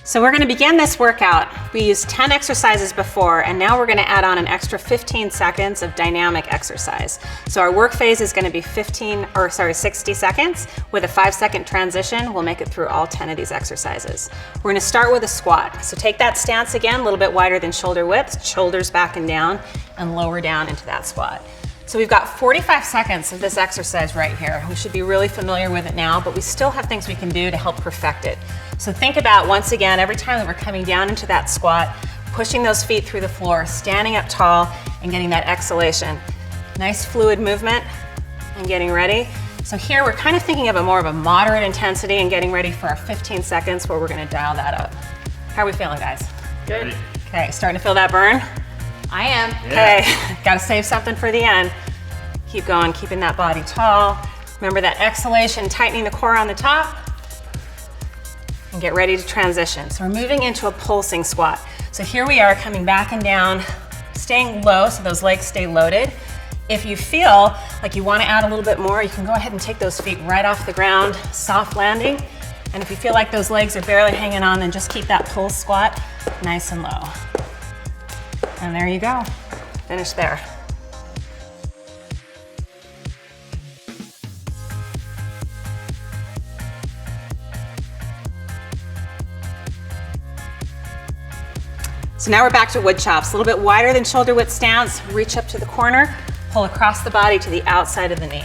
So we're going to begin this workout. We used 10 exercises before, and now we're going to add on an extra 15 seconds of dynamic exercise. So our work phase is going to be 60 seconds with a 5-second transition. We'll make it through all 10 of these exercises. We're going to start with a squat. So take that stance again, a little bit wider than shoulder width, shoulders back and down, and lower down into that squat. So we've got 45 seconds of this exercise right here. We should be really familiar with it now, but we still have things we can do to help perfect it. So think about, once again, every time that we're coming down into that squat, pushing those feet through the floor, standing up tall, and getting that exhalation. Nice fluid movement and getting ready. So here we're kind of thinking of more of a moderate intensity and getting ready for our 15 seconds where we're gonna dial that up. How are we feeling, guys? Good. Okay, starting to feel that burn? I am. Okay, gotta save something for the end. Keep going, keeping that body tall. Remember that exhalation, tightening the core on the top. And get ready to transition. So we're moving into a pulsing squat. So here we are coming back and down, staying low so those legs stay loaded. If you feel like you want to add a little bit more, you can go ahead and take those feet right off the ground, soft landing. And if you feel like those legs are barely hanging on, then just keep that pulse squat nice and low. And there you go. Finish there. So now we're back to wood chops. A little bit wider than shoulder width stance. Reach up to the corner, pull across the body to the outside of the knee.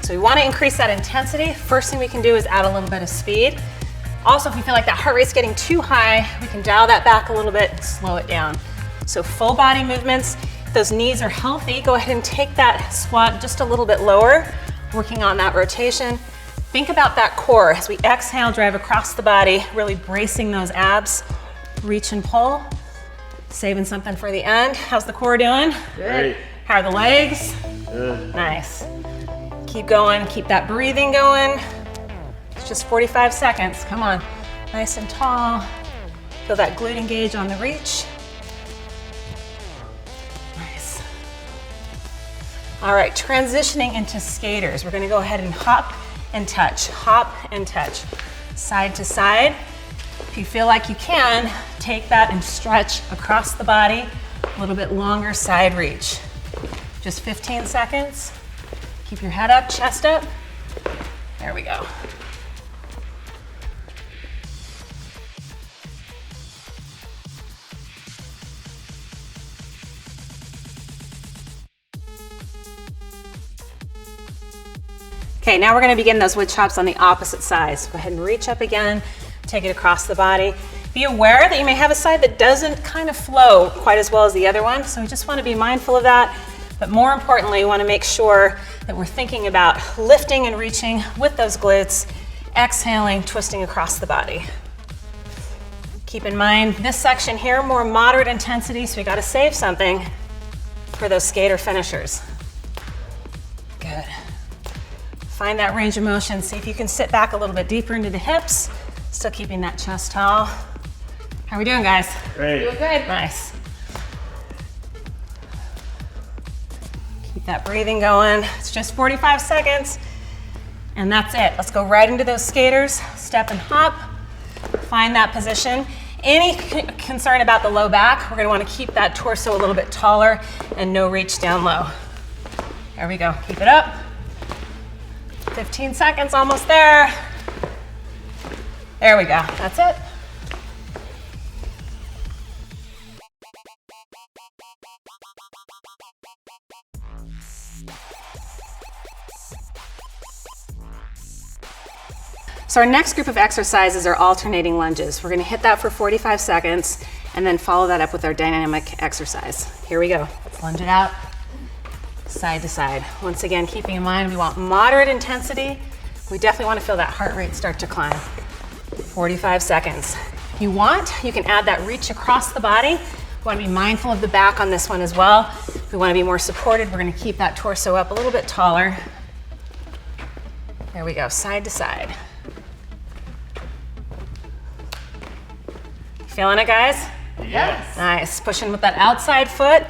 So we want to increase that intensity. First thing we can do is add a little bit of speed. Also, if we feel like that heart rate's getting too high, we can dial that back a little bit and slow it down. So full body movements. If those knees are healthy, go ahead and take that squat just a little bit lower, working on that rotation. Think about that core as we exhale, drive across the body, really bracing those abs. Reach and pull. Saving something for the end. How's the core doing? Good. How are the legs? Good. Nice. Keep going, keep that breathing going. It's just 45 seconds, come on. Nice and tall. Feel that glute engage on the reach. Nice. All right, transitioning into skaters. We're gonna go ahead and hop and touch, side to side. If you feel like you can, take that and stretch across the body, a little bit longer side reach. Just 15 seconds. Keep your head up, chest up. There we go. Okay, now we're gonna begin those wood chops on the opposite side. So go ahead and reach up again, take it across the body. Be aware that you may have a side that doesn't kind of flow quite as well as the other one, so we just want to be mindful of that. But more importantly, we want to make sure that we're thinking about lifting and reaching with those glutes, exhaling, twisting across the body. Keep in mind, this section here, more moderate intensity, so we got to save something for those skater finishers. Good. Find that range of motion. See if you can sit back a little bit deeper into the hips, still keeping that chest tall. How are we doing, guys? Great. Doing good. Nice. Keep that breathing going. It's just 45 seconds, and that's it. Let's go right into those skaters. Step and hop. Find that position. Any concern about the low back, we're gonna wanna keep that torso a little bit taller and no reach down low. There we go, keep it up. 15 seconds, almost there. There we go, that's it. So our next group of exercises are alternating lunges. We're gonna hit that for 45 seconds and then follow that up with our dynamic exercise. Here we go. Let's lunge it out, side to side. Once again, keeping in mind we want moderate intensity. We definitely wanna feel that heart rate start to climb. 45 seconds. If you want, you can add that reach across the body. We wanna be mindful of the back on this one as well. If we wanna be more supported, we're gonna keep that torso up a little bit taller. There we go, side to side. Feeling it, guys? Yes. Nice. Pushing with that outside foot.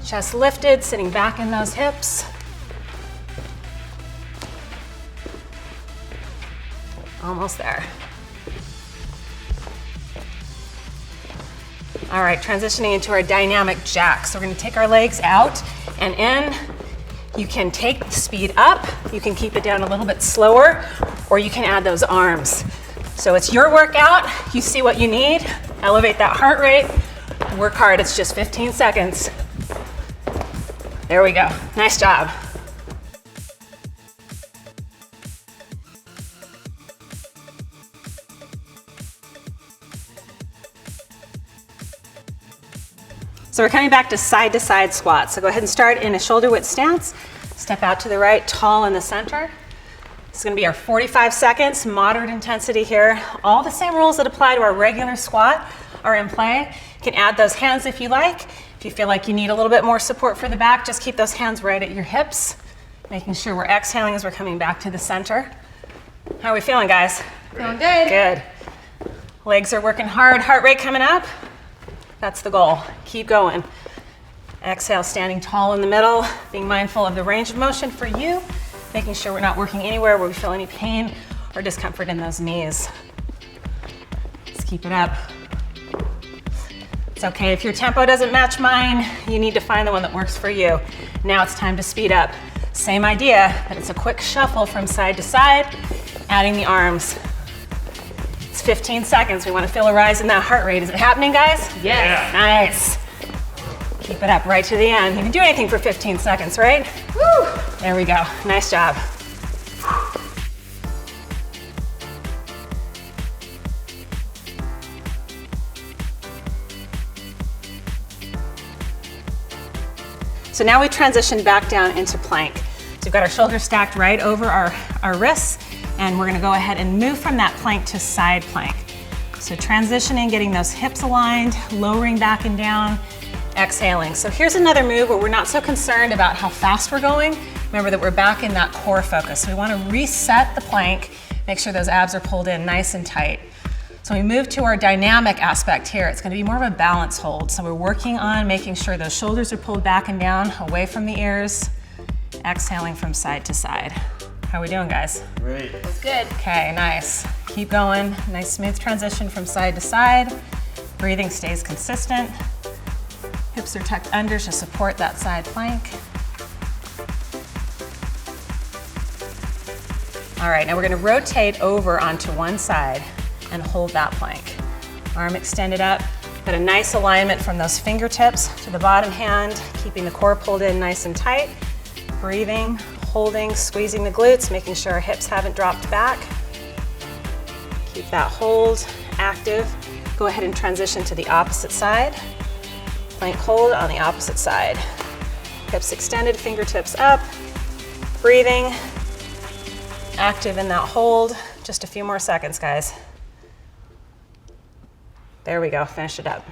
Chest lifted, sitting back in those hips. Almost there. All right, transitioning into our dynamic jack. So we're gonna take our legs out and in. You can take the speed up, you can keep it down a little bit slower, or you can add those arms. So it's your workout, you see what you need, elevate that heart rate, work hard, it's just 15 seconds. There we go, nice job. So we're coming back to side squats. So go ahead and start in a shoulder width stance. Step out to the right, tall in the center. This is gonna be our 45 seconds, moderate intensity here. All the same rules that apply to our regular squat are in play. You can add those hands if you like. If you feel like you need a little bit more support for the back, just keep those hands right at your hips, making sure we're exhaling as we're coming back to the center. How are we feeling, guys? Feeling good. Good. Legs are working hard, heart rate coming up. That's the goal. Keep going. Exhale, standing tall in the middle, being mindful of the range of motion for you, making sure we're not working anywhere where we feel any pain or discomfort in those knees. Let's keep it up. It's okay if your tempo doesn't match mine, you need to find the one that works for you. Now it's time to speed up. Same idea, but it's a quick shuffle from side to side, adding the arms. It's 15 seconds. We want to feel a rise in that heart rate. Is it happening, guys? Yes. Nice. Keep it up right to the end. You can do anything for 15 seconds, right? Woo. There we go. Nice job. So now we transition back down into plank. So we've got our shoulders stacked right over our wrists, and we're gonna go ahead and move from that plank to side plank. So transitioning, getting those hips aligned, lowering back and down, exhaling. So here's another move where we're not so concerned about how fast we're going. Remember that we're back in that core focus. So we wanna reset the plank, make sure those abs are pulled in nice and tight. So we move to our dynamic aspect here. It's gonna be more of a balance hold. So we're working on making sure those shoulders are pulled back and down, away from the ears, exhaling from side to side. How are we doing, guys? Great. That's good. Okay, nice. Keep going. Nice smooth transition from side to side. Breathing stays consistent. Hips are tucked under to support that side plank. All right, now we're gonna rotate over onto one side and hold that plank. Arm extended up. Got a nice alignment from those fingertips to the bottom hand, keeping the core pulled in nice and tight. Breathing, holding, squeezing the glutes, making sure our hips haven't dropped back. Keep that hold active. Go ahead and transition to the opposite side. Plank hold on the opposite side. Hips extended, fingertips up. Breathing, active in that hold. Just a few more seconds, guys. There we go, finish it up.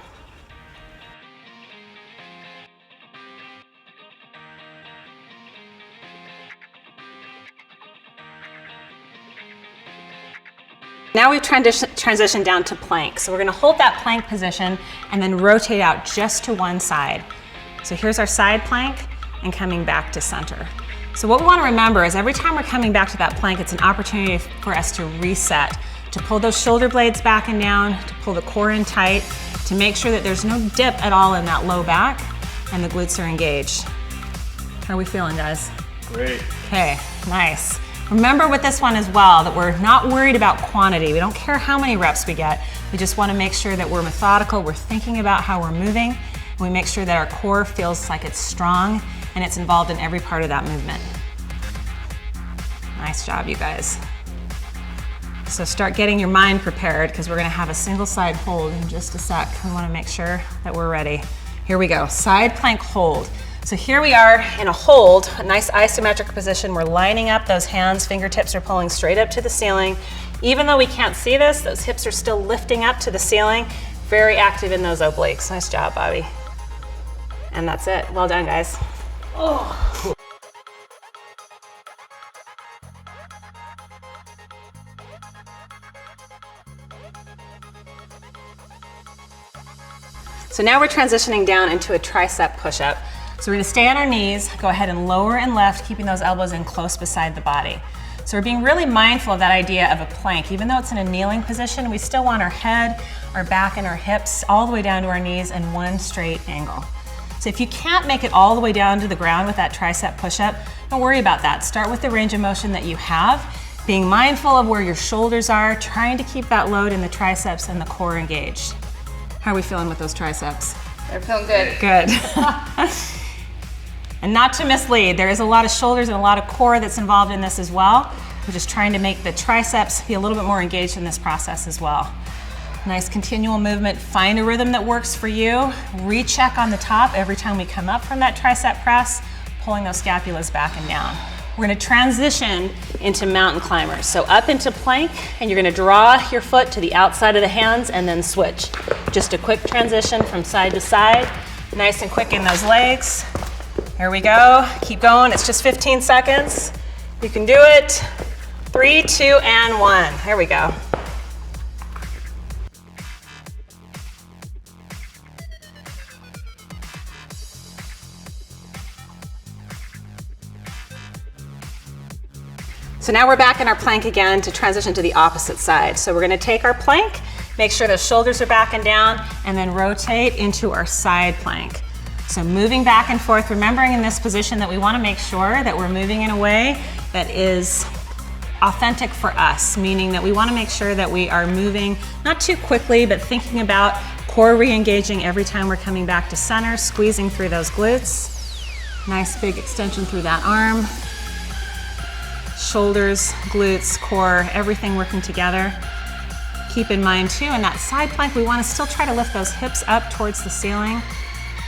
Now we've transitioned down to plank. So we're gonna hold that plank position and then rotate out just to one side. So here's our side plank and coming back to center. So what we wanna remember is every time we're coming back to that plank, it's an opportunity for us to reset, to pull those shoulder blades back and down, to pull the core in tight, to make sure that there's no dip at all in that low back and the glutes are engaged. How are we feeling, guys? Great. Okay, nice. Remember with this one as well that we're not worried about quantity. We don't care how many reps we get. We just want to make sure that we're methodical, we're thinking about how we're moving, and we make sure that our core feels like it's strong and it's involved in every part of that movement. Nice job, you guys. So start getting your mind prepared because we're going to have a single side hold in just a sec. We want to make sure that we're ready. Here we go, side plank hold. So here we are in a hold, a nice isometric position. We're lining up those hands, fingertips are pulling straight up to the ceiling. Even though we can't see this, those hips are still lifting up to the ceiling. Very active in those obliques. Nice job, Bobby. And that's it. Well done, guys. Oh. So now we're transitioning down into a tricep push-up. So we're gonna stay on our knees, go ahead and lower and left, keeping those elbows in close beside the body. So we're being really mindful of that idea of a plank. Even though it's in a kneeling position, we still want our head, our back, and our hips all the way down to our knees in one straight angle. So if you can't make it all the way down to the ground with that tricep push-up, don't worry about that. Start with the range of motion that you have, being mindful of where your shoulders are, trying to keep that load in the triceps and the core engaged. How are we feeling with those triceps? They're feeling good. Good. And not to mislead, there is a lot of shoulders and a lot of core that's involved in this as well. We're just trying to make the triceps be a little bit more engaged in this process as well. Nice continual movement. Find a rhythm that works for you. Recheck on the top every time we come up from that tricep press, pulling those scapulas back and down. We're going to transition into mountain climbers. So up into plank, and you're going to draw your foot to the outside of the hands and then switch. Just a quick transition from side to side. Nice and quick in those legs. Here we go. Keep going. It's just 15 seconds. You can do it. 3, 2, and 1. Here we go. So now we're back in our plank again to transition to the opposite side. So we're going to take our plank, make sure those shoulders are back and down, and then rotate into our side plank. So moving back and forth, remembering in this position that we want to make sure that we're moving in a way that is authentic for us, meaning that we want to make sure that we are moving not too quickly, but thinking about core re-engaging every time we're coming back to center, squeezing through those glutes. Nice big extension through that arm. Shoulders, glutes, core, everything working together. Keep in mind too, in that side plank, we want to still try to lift those hips up towards the ceiling.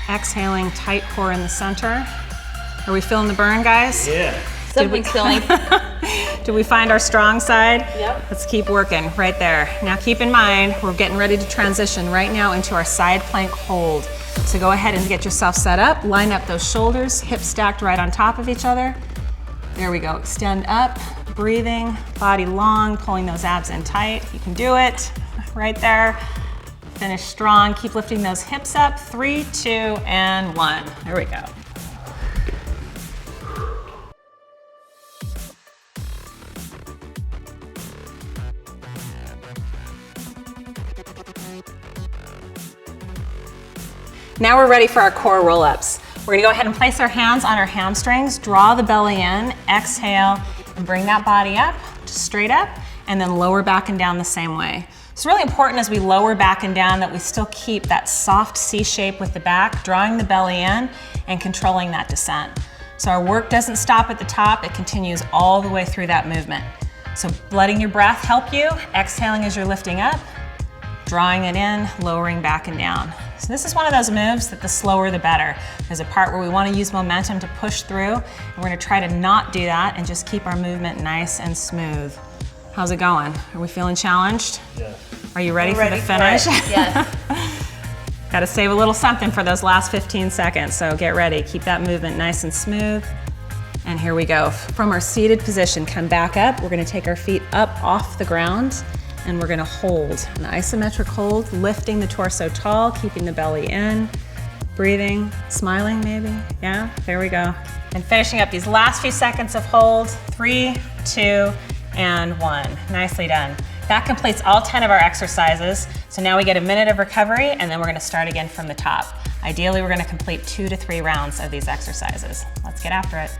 Exhaling, tight core in the center. Are we feeling the burn, guys? Yeah. Something's feeling. Did we find our strong side? Yep. Let's keep working right there. Now keep in mind, we're getting ready to transition right now into our side plank hold. So go ahead and get yourself set up. Line up those shoulders, hips stacked right on top of each other. There we go. Extend up, breathing, body long, pulling those abs in tight. You can do it. Right there. Finish strong. Keep lifting those hips up. 3, 2, and 1. There we go. Now we're ready for our core roll-ups. We're gonna go ahead and place our hands on our hamstrings, draw the belly in, exhale, and bring that body up, just straight up, and then lower back and down the same way. It's really important as we lower back and down that we still keep that soft C shape with the back, drawing the belly in and controlling that descent. So our work doesn't stop at the top, it continues all the way through that movement. So letting your breath help you, exhaling as you're lifting up, drawing it in, lowering back and down. So this is one of those moves that the slower the better. There's a part where we want to use momentum to push through, and we're going to try to not do that and just keep our movement nice and smooth. How's it going? Are we feeling challenged? Yes. Are you ready for the finish? Yes. Got to save a little something for those last 15 seconds, so get ready. Keep that movement nice and smooth. And here we go. From our seated position, come back up. We're going to take our feet up off the ground, and we're going to hold an isometric hold, lifting the torso tall, keeping the belly in, breathing, smiling maybe. Yeah, there we go. And finishing up these last few seconds of hold. 3, 2, and 1. Nicely done. That completes all 10 of our exercises. So now we get a minute of recovery, and then we're going to start again from the top. Ideally, we're going to complete 2 to 3 rounds of these exercises. Let's get after it.